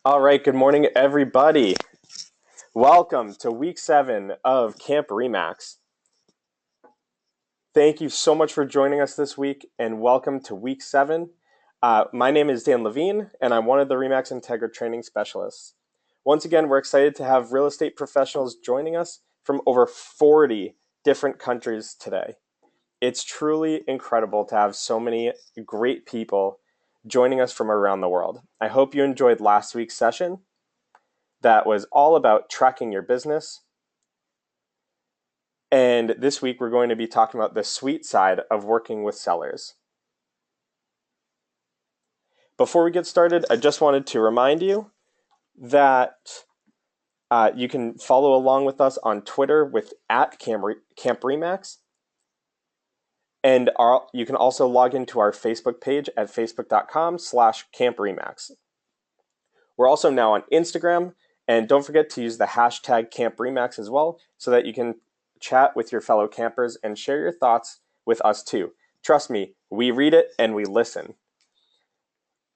All right, good morning, everybody. Welcome to week 7 of Camp Remax. Thank you so much for joining us this week, and welcome to week 7. My name is Dan Levine, and I'm one of the Remax INTEGRA training specialists. Once again, we're excited to have real estate professionals joining us from over 40 different countries today. It's truly incredible to have so many great people joining us from around the world. I hope you enjoyed last week's session. That was all about tracking your business. And this week we're going to be talking about the sweet side of working with sellers. Before we get started, I just wanted to remind you that you can follow along with us on Twitter with @CampRemax. And you can also log into our Facebook page at facebook.com/CampRemax. We're also now on Instagram, and don't forget to use the hashtag #CampRemax as well so that you can chat with your fellow campers and share your thoughts with us too. Trust me, we read it and we listen.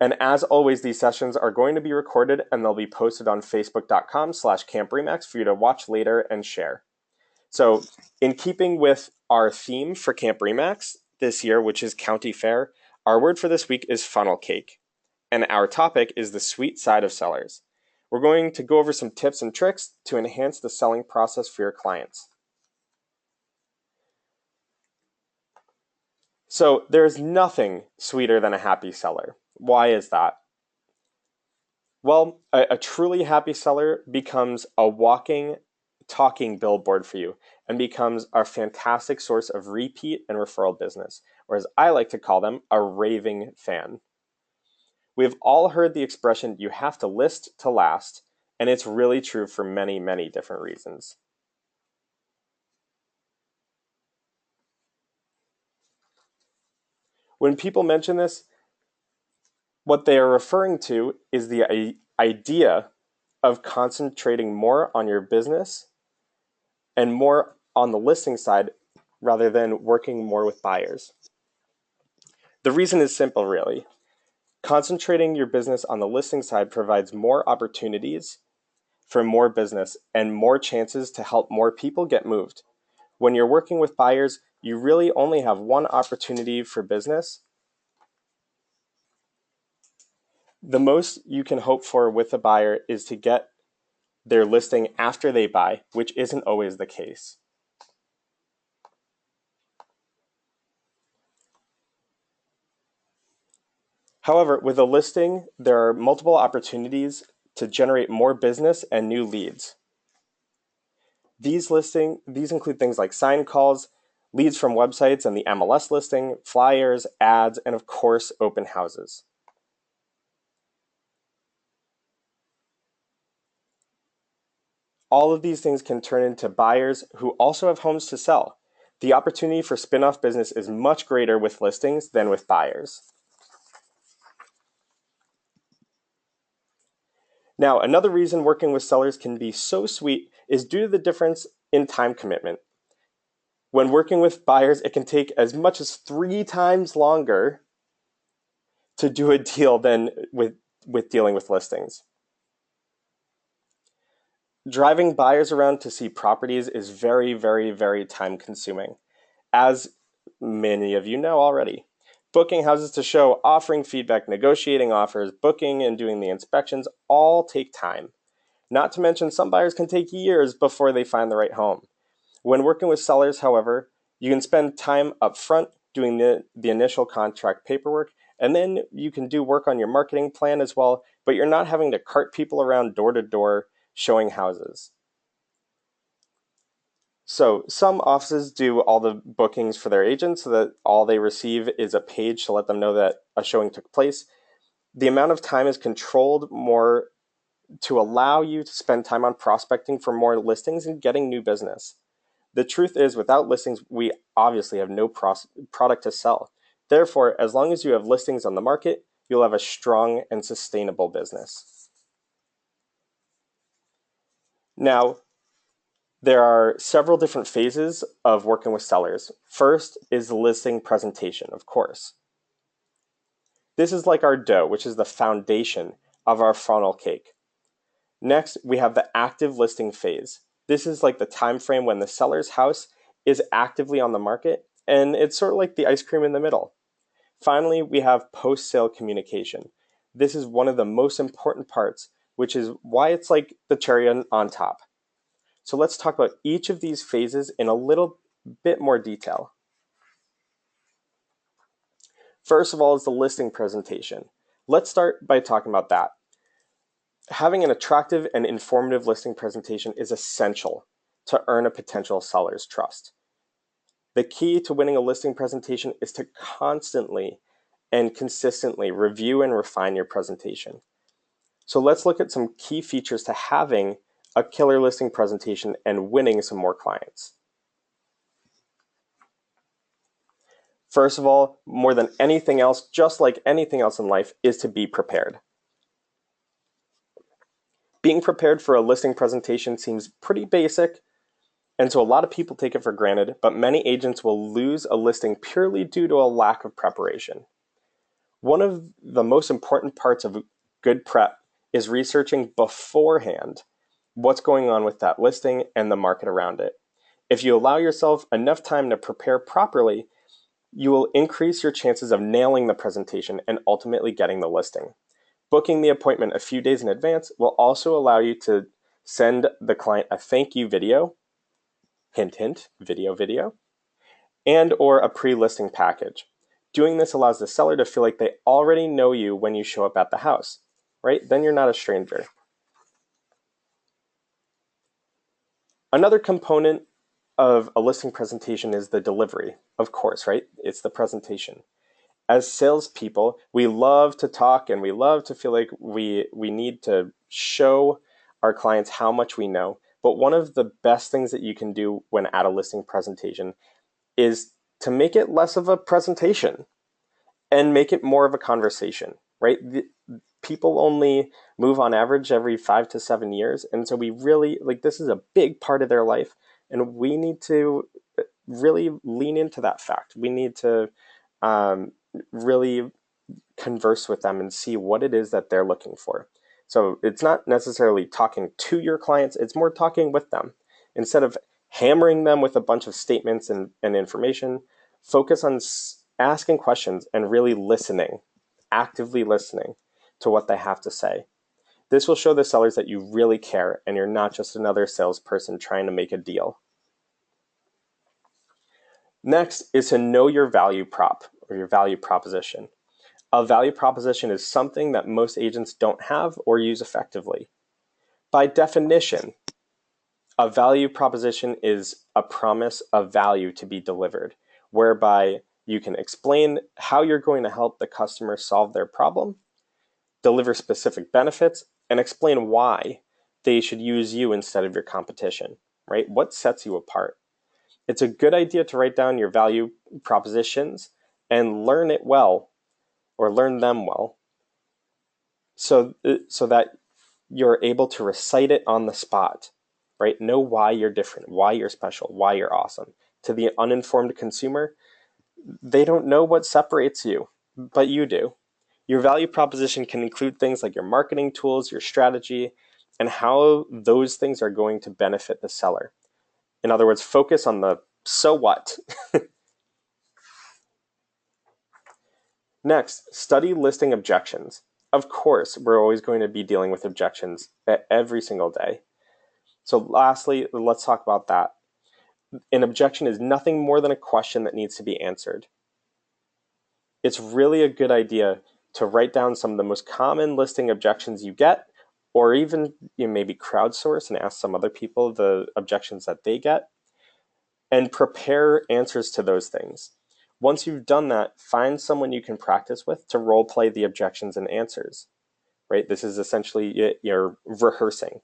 And as always, these sessions are going to be recorded and they'll be posted on facebook.com/CampRemax for you to watch later and share. So in keeping with our theme for Camp Remax this year, which is County Fair, our word for this week is funnel cake. And our topic is the sweet side of sellers. We're going to go over some tips and tricks to enhance the selling process for your clients. So there's nothing sweeter than a happy seller. Why is that? Well, a truly happy seller becomes a walking, talking billboard for you and becomes a fantastic source of repeat and referral business, or as I like to call them, a raving fan. We've all heard the expression, you have to list to last, and it's really true for many, many different reasons. When people mention this, what they are referring to is the idea of concentrating more on your business and more on the listing side rather than working more with buyers. The reason is simple, really. Concentrating your business on the listing side provides more opportunities for more business and more chances to help more people get moved. When you're working with buyers, you really only have one opportunity for business. The most you can hope for with a buyer is to get their listing after they buy, which isn't always the case. However, with a listing, there are multiple opportunities to generate more business and new leads. These include things like sign calls, leads from websites and the MLS listing, flyers, ads, and of course, open houses. All of these things can turn into buyers who also have homes to sell. The opportunity for spin-off business is much greater with listings than with buyers. Now, another reason working with sellers can be so sweet is due to the difference in time commitment. When working with buyers, it can take as much as 3 times longer to do a deal than with dealing with listings. Driving buyers around to see properties is very, very, very time consuming, as many of you know already. Booking houses to show, offering feedback, negotiating offers, booking and doing the inspections all take time. Not to mention some buyers can take years before they find the right home. When working with sellers, however, you can spend time up front doing the initial contract paperwork, and then you can do work on your marketing plan as well, but you're not having to cart people around door to door showing houses. So some offices do all the bookings for their agents so that all they receive is a page to let them know that a showing took place. The amount of time is controlled more to allow you to spend time on prospecting for more listings and getting new business. The truth is, without listings, we obviously have no product to sell. Therefore, as long as you have listings on the market, you'll have a strong and sustainable business. Now, there are several different phases of working with sellers. First is the listing presentation, of course. This is like our dough, which is the foundation of our funnel cake. Next, we have the active listing phase. This is like the time frame when the seller's house is actively on the market, and it's sort of like the ice cream in the middle. Finally, we have post-sale communication. This is one of the most important parts, which is why it's like the cherry on top. So let's talk about each of these phases in a little bit more detail. First of all is the listing presentation. Let's start by talking about that. Having an attractive and informative listing presentation is essential to earn a potential seller's trust. The key to winning a listing presentation is to constantly and consistently review and refine your presentation. So let's look at some key features to having a killer listing presentation and winning some more clients. First of all, more than anything else, just like anything else in life, is to be prepared. Being prepared for a listing presentation seems pretty basic, and so a lot of people take it for granted, but many agents will lose a listing purely due to a lack of preparation. One of the most important parts of good prep is researching beforehand what's going on with that listing and the market around it. If you allow yourself enough time to prepare properly, you will increase your chances of nailing the presentation and ultimately getting the listing. Booking the appointment a few days in advance will also allow you to send the client a thank you video, hint, hint, video, and or a pre-listing package. Doing this allows the seller to feel like they already know you when you show up at the house, right? Then you're not a stranger. Another component of a listing presentation is the delivery, of course, right? It's the presentation. As salespeople, we love to talk and we love to feel like we need to show our clients how much we know. But one of the best things that you can do when at a listing presentation is to make it less of a presentation and make it more of a conversation, right? People only move on average every 5 to 7 years. And so we really, like, this is a big part of their life. And we need to really lean into that fact. We need to really converse with them and see what it is that they're looking for. So it's not necessarily talking to your clients, it's more talking with them. Instead of hammering them with a bunch of statements and information, focus on asking questions and really listening, actively listening to what they have to say. This will show the sellers that you really care and you're not just another salesperson trying to make a deal. Next is to know your value prop or your value proposition. A value proposition is something that most agents don't have or use effectively. By definition, a value proposition is a promise of value to be delivered, whereby you can explain how you're going to help the customer solve their problem, deliver specific benefits, and explain why they should use you instead of your competition, right? What sets you apart? It's a good idea to write down your value propositions and learn it well, or learn them well, so that you're able to recite it on the spot, right? Know why you're different, why you're special, why you're awesome. To the uninformed consumer, they don't know what separates you, but you do. Your value proposition can include things like your marketing tools, your strategy, and how those things are going to benefit the seller. In other words, focus on the so what. Next, study listing objections. Of course, we're always going to be dealing with objections every single day. So lastly, let's talk about that. An objection is nothing more than a question that needs to be answered. It's really a good idea to write down some of the most common listing objections you get, or even maybe crowdsource and ask some other people the objections that they get, and prepare answers to those things. Once you've done that, find someone you can practice with to role play the objections and answers, right? This is essentially you're rehearsing.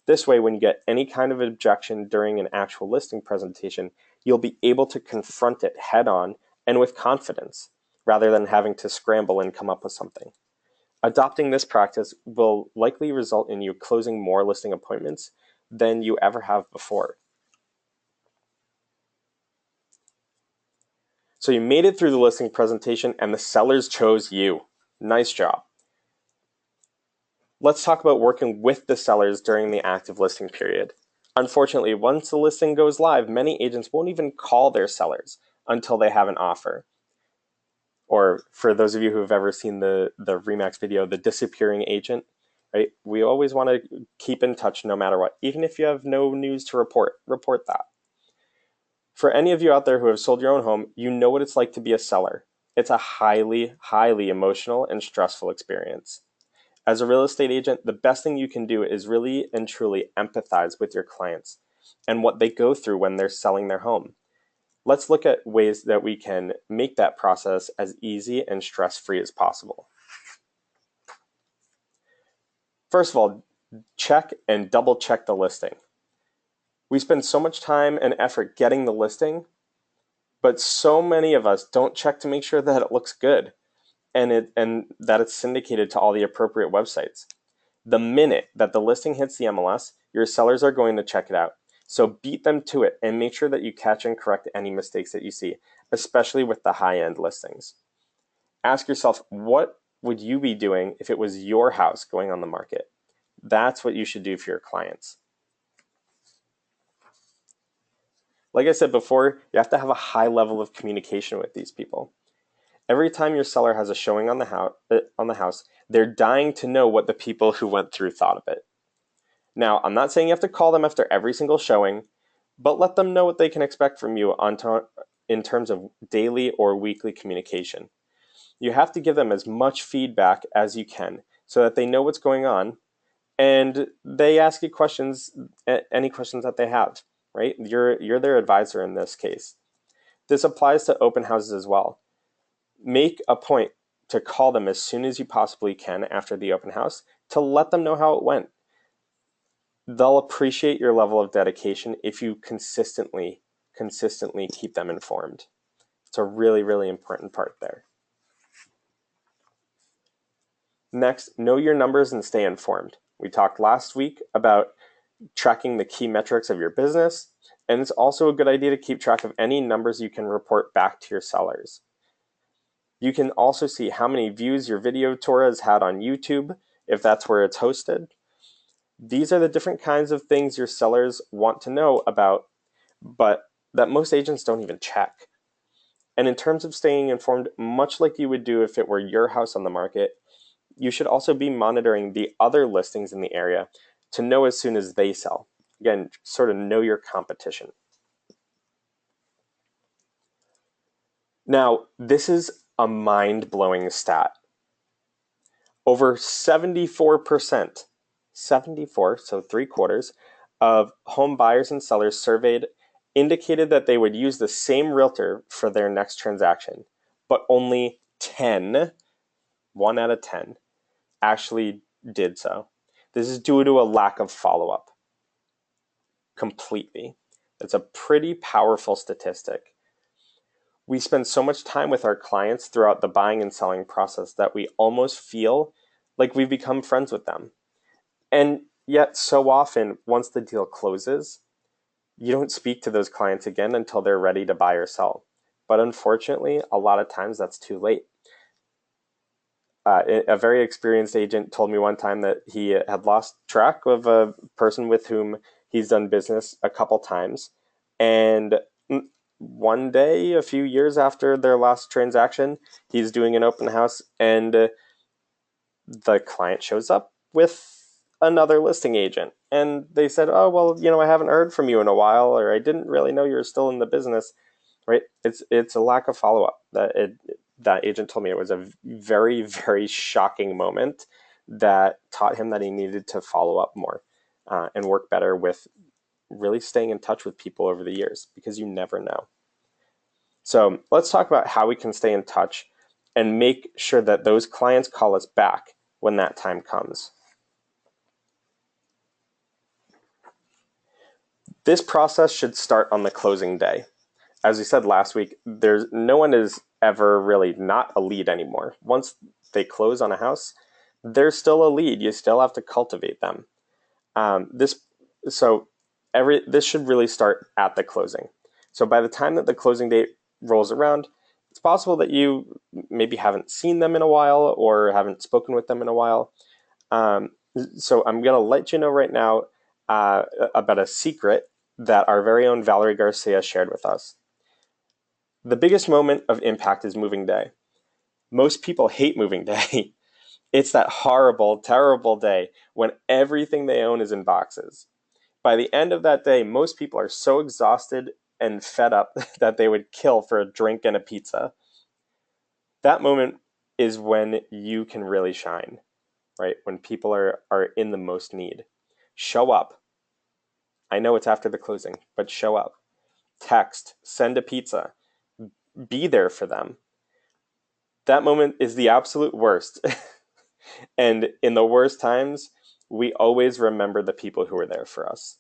This way, when you get any kind of objection during an actual listing presentation, you'll be able to confront it head on and with confidence, rather than having to scramble and come up with something. Adopting this practice will likely result in you closing more listing appointments than you ever have before. So you made it through the listing presentation and the sellers chose you. Nice job. Let's talk about working with the sellers during the active listing period. Unfortunately, once the listing goes live, many agents won't even call their sellers until they have an offer. Or for those of you who have ever seen the Remax video, the disappearing agent, right? We always want to keep in touch no matter what. Even if you have no news to report that. For any of you out there who have sold your own home, you know what it's like to be a seller. It's a highly, highly emotional and stressful experience. As a real estate agent, the best thing you can do is really and truly empathize with your clients and what they go through when they're selling their home. Let's look at ways that we can make that process as easy and stress-free as possible. First of all, check and double check the listing. We spend so much time and effort getting the listing, but so many of us don't check to make sure that it looks good and that it's syndicated to all the appropriate websites. The minute that the listing hits the MLS, your sellers are going to check it out. So beat them to it and make sure that you catch and correct any mistakes that you see, especially with the high-end listings. Ask yourself, what would you be doing if it was your house going on the market? That's what you should do for your clients. Like I said before, you have to have a high level of communication with these people. Every time your seller has a showing on the house, they're dying to know what the people who went through thought of it. Now, I'm not saying you have to call them after every single showing, but let them know what they can expect from you in terms of daily or weekly communication. You have to give them as much feedback as you can so that they know what's going on and they ask you questions, any questions that they have, right? You're their advisor in this case. This applies to open houses as well. Make a point to call them as soon as you possibly can after the open house to let them know how it went. They'll appreciate your level of dedication if you consistently keep them informed. It's a really, really important part there. Next, know your numbers and stay informed. We talked last week about tracking the key metrics of your business, and it's also a good idea to keep track of any numbers you can report back to your sellers. You can also see how many views your video tour has had on YouTube, if that's where it's hosted. These are the different kinds of things your sellers want to know about, but that most agents don't even check. And in terms of staying informed, much like you would do if it were your house on the market, you should also be monitoring the other listings in the area to know as soon as they sell. Again, sort of know your competition. Now, this is a mind-blowing stat. Over 74%, 74, so 3/4, of home buyers and sellers surveyed indicated that they would use the same realtor for their next transaction, but only 10, 1 out of 10, actually did so. This is due to a lack of follow-up completely. That's a pretty powerful statistic. We spend so much time with our clients throughout the buying and selling process that we almost feel like we've become friends with them. And yet, so often, once the deal closes, you don't speak to those clients again until they're ready to buy or sell. But unfortunately, a lot of times that's too late. A very experienced agent told me one time that he had lost track of a person with whom he's done business a couple times. And one day, a few years after their last transaction, he's doing an open house and the client shows up with another listing agent. And they said, oh, well, I haven't heard from you in a while, or I didn't really know you're still in the business, right? It's a lack of follow-up. That agent told me it was a very, very shocking moment that taught him that he needed to follow up more and work better with really staying in touch with people over the years, because you never know. So let's talk about how we can stay in touch and make sure that those clients call us back when that time comes. This process should start on the closing day. As we said last week, no one is ever really not a lead anymore. Once they close on a house, they're still a lead. You still have to cultivate them. This should really start at the closing. So by the time that the closing date rolls around, it's possible that you maybe haven't seen them in a while or haven't spoken with them in a while. So I'm going to let you know right now about a secret that our very own Valerie Garcia shared with us. The biggest moment of impact is moving day. Most people hate moving day. It's that horrible, terrible day when everything they own is in boxes. By the end of that day, most people are so exhausted and fed up that they would kill for a drink and a pizza. That moment is when you can really shine, right? When people are in the most need. Show up. I know it's after the closing, but show up. Text, send a pizza, be there for them. That moment is the absolute worst. And in the worst times, we always remember the people who were there for us.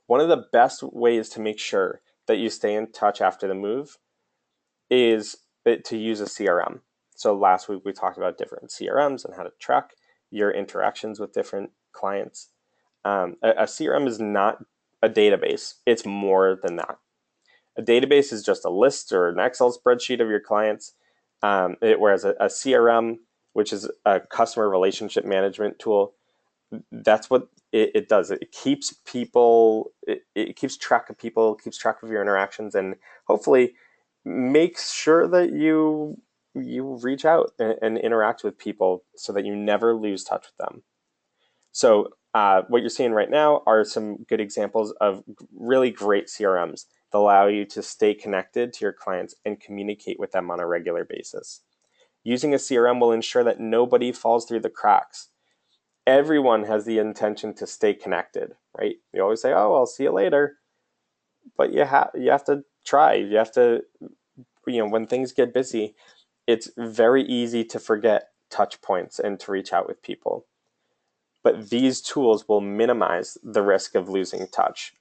One of the best ways to make sure that you stay in touch after the move is to use a CRM. So last week we talked about different CRMs and how to track your interactions with different clients. A CRM is not a database. It's more than that. A database is just a list or an Excel spreadsheet of your clients, whereas a CRM, which is a customer relationship management tool, that's what it does. It keeps people, it keeps track of people, keeps track of your interactions, and hopefully makes sure that you reach out and interact with people so that you never lose touch with them. So what you're seeing right now are some good examples of really great CRMs that allow you to stay connected to your clients and communicate with them on a regular basis. Using a CRM will ensure that nobody falls through the cracks. Everyone has the intention to stay connected, right? You always say, "Oh, I'll see you later," but you have to try. You have to, when things get busy, it's very easy to forget touch points and to reach out with people. But these tools will minimize the risk of losing touch.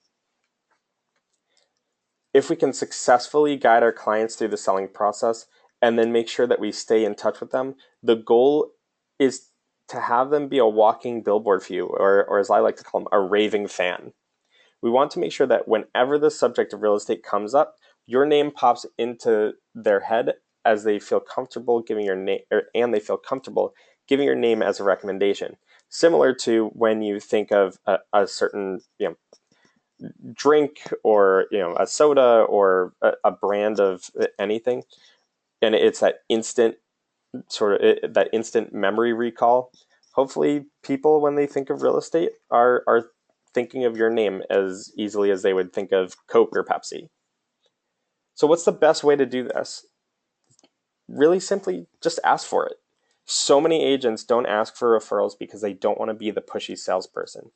If we can successfully guide our clients through the selling process and then make sure that we stay in touch with them, the goal is to have them be a walking billboard for you, or as I like to call them, a raving fan. We want to make sure that whenever the subject of real estate comes up, your name pops into their head as they feel comfortable giving your name, and they feel comfortable giving your name as a recommendation. Similar to when you think of a certain drink, or a soda, or a brand of anything, and it's that instant that instant memory recall. Hopefully people, when they think of real estate, are thinking of your name as easily as they would think of Coke or Pepsi. So what's the best way to do this? Really simply, just ask for it. So many agents don't ask for referrals because they don't want to be the pushy salesperson.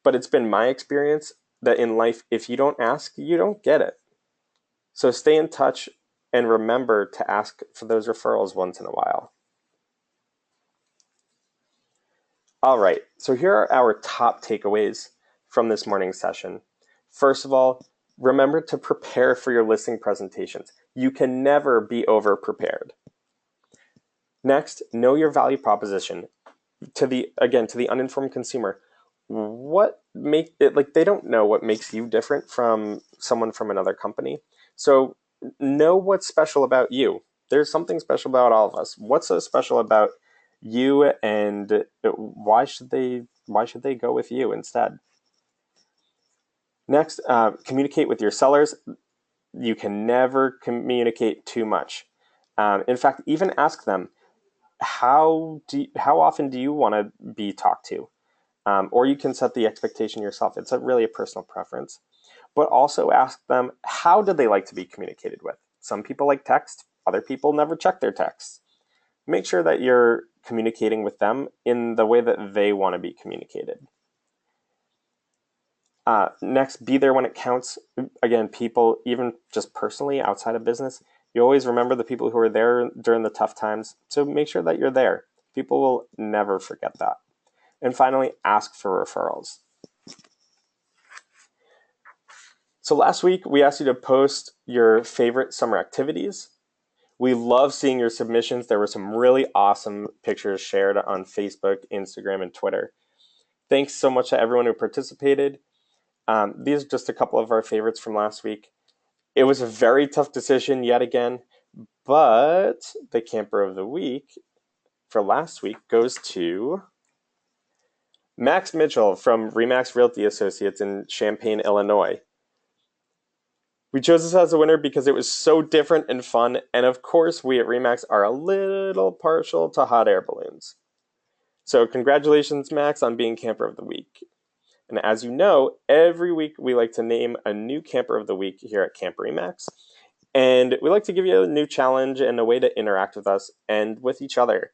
But it's been my experience that in life, if you don't ask, you don't get it. So stay in touch and remember to ask for those referrals once in a while. All right, so here are our top takeaways from this morning's session. First of all, remember to prepare for your listing presentations. You can never be over prepared. Next, know your value proposition. To the uninformed consumer, what make it, like, they don't know what makes you different from someone from another company. So know what's special about you. There's something special about all of us. What's so special about you, and why should they go with you instead? Next, communicate with your sellers. You can never communicate too much. In fact, even ask them, how often do you want to be talked to? Or you can set the expectation yourself. It's really a personal preference. But also ask them, how do they like to be communicated with? Some people like text. Other people never check their texts. Make sure that you're communicating with them in the way that they want to be communicated. Next, be there when it counts. Again, people, even just personally outside of business, you always remember the people who are there during the tough times. So make sure that you're there. People will never forget that. And finally, ask for referrals. So last week, we asked you to post your favorite summer activities. We love seeing your submissions. There were some really awesome pictures shared on Facebook, Instagram, and Twitter. Thanks so much to everyone who participated. These are just a couple of our favorites from last week. It was a very tough decision yet again, but the camper of the week for last week goes to Max Mitchell from Remax Realty Associates in Champaign, Illinois. We chose this as a winner because it was so different and fun, and of course, we at Remax are a little partial to hot air balloons. So congratulations, Max, on being Camper of the Week. And as you know, every week we like to name a new Camper of the Week here at Camp Remax. And we like to give you a new challenge and a way to interact with us and with each other.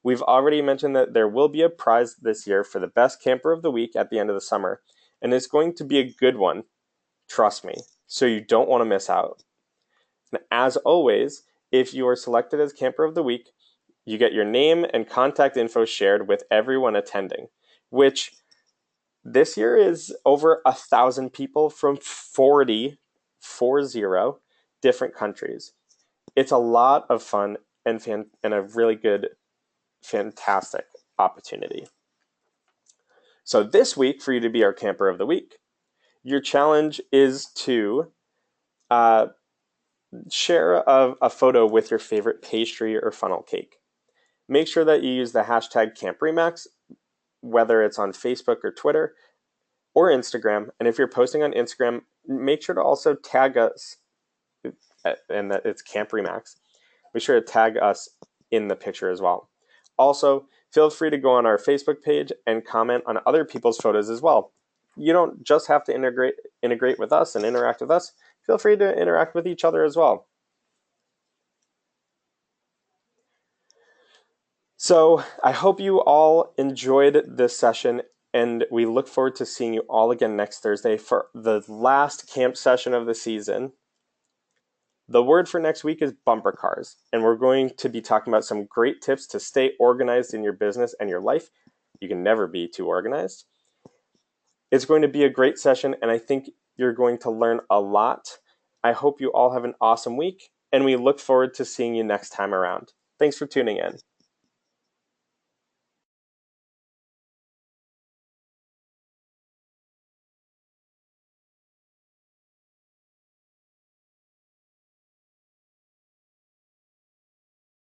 We've already mentioned that there will be a prize this year for the best Camper of the Week at the end of the summer. And it's going to be a good one, trust me, so you don't want to miss out. And as always, if you are selected as Camper of the Week, you get your name and contact info shared with everyone attending, which this year is over 1,000 people from 40 different countries. It's a lot of fun and a really good, fantastic opportunity. So this week, for you to be our Camper of the Week, your challenge is to share a photo with your favorite pastry or funnel cake. Make sure that you use the hashtag CampRemax, whether it's on Facebook or Twitter or Instagram. And if you're posting on Instagram, make sure to also tag us, and that it's Camp Remax. Make sure to tag us in the picture as well. Also, feel free to go on our Facebook page and comment on other people's photos as well. You don't just have to integrate with us and interact with us. Feel free to interact with each other as well. So I hope you all enjoyed this session, and we look forward to seeing you all again next Thursday for the last camp session of the season. The word for next week is bumper cars, and we're going to be talking about some great tips to stay organized in your business and your life. You can never be too organized. It's going to be a great session, and I think you're going to learn a lot. I hope you all have an awesome week, and we look forward to seeing you next time around. Thanks for tuning in.